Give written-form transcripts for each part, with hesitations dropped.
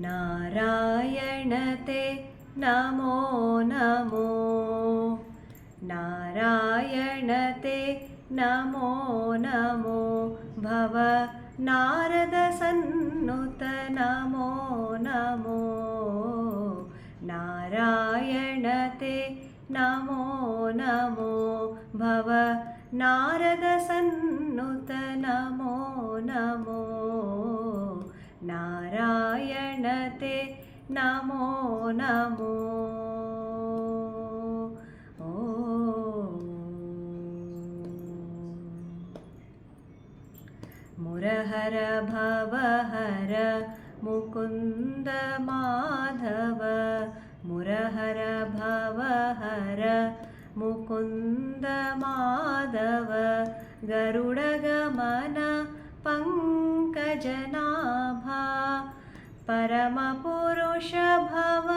नारायण ते नमो नमो नारायण ते नमो नमो भव नारद सन्नुत नमो नमो नारायण ते नमो नमो भव नारद सन्नुत नमो नमो नारायण ते नमो नमो मुरहर भवहर मुकुन्द माधव मुरहर भवहर मुकुन्द माधव गरुडगमन पङ्कजनाभा परमपुरुष भव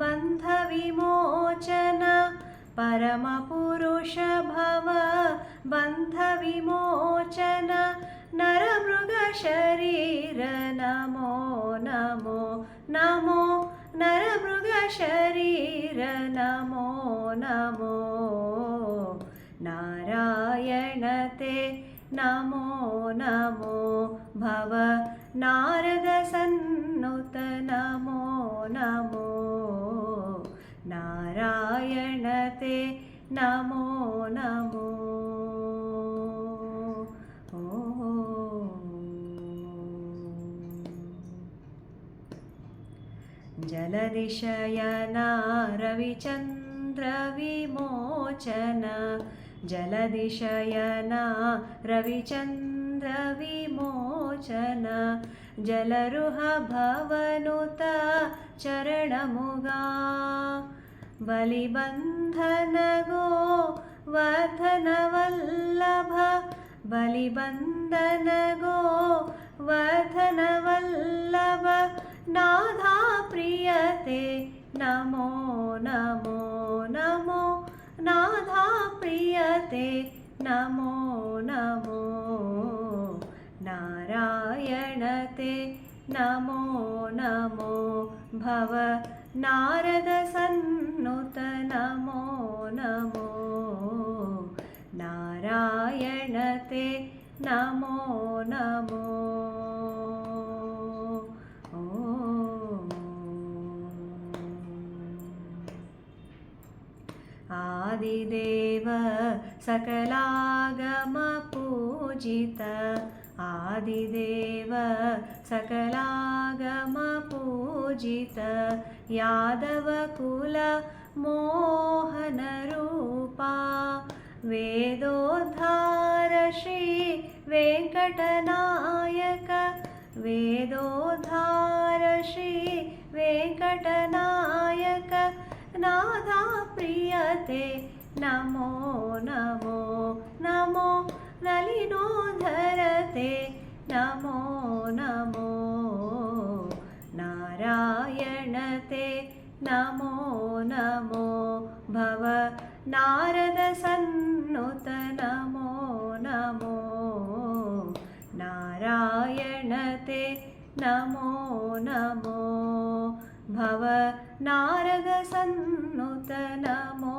बन्धविमोचन परमपुरुष भव बन्धविमोचन नरमृगशरीर नमो नमो नमो नरमृगशरीर नमो नमो नारायण ते नमो नमो भव नारद सन्नुत नमो नमो नारायण ते नमो नमो जलदिशयना रविचन्द्र विमोचन जलदिशयना रविचन्द्र विमोचन जलरुह भवनुत चरणमुगा बलिबन्धन गो वर्धन वल्लभ बलिबन्धन गो वर्धन वल्लभ नाथा प्रियते नमो नमो नमो नाथा प्रियते नमो नमो नारायण ते नमो नमो भव नारद सन्नुत नमो नमो नारायण ते नमो नमो आदिदेव सकलागम पूजित आदिदेव सकलागम पूजित यादवकुल मोहन रूपा वेदोद्धार श्री वेंकटनायक वेदोद्धार श्री वेंकटनायक नाथा प्रियते नमो नमो नमो नलिनोधरते नमो नमो नारायण ते नमो नमो भव नारद सन्नुत नमो नमो नारायण ते नमो नमो भव नारद सन्नुत नमो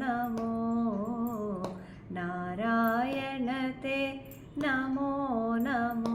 नमो नारायण ते नमो नमो।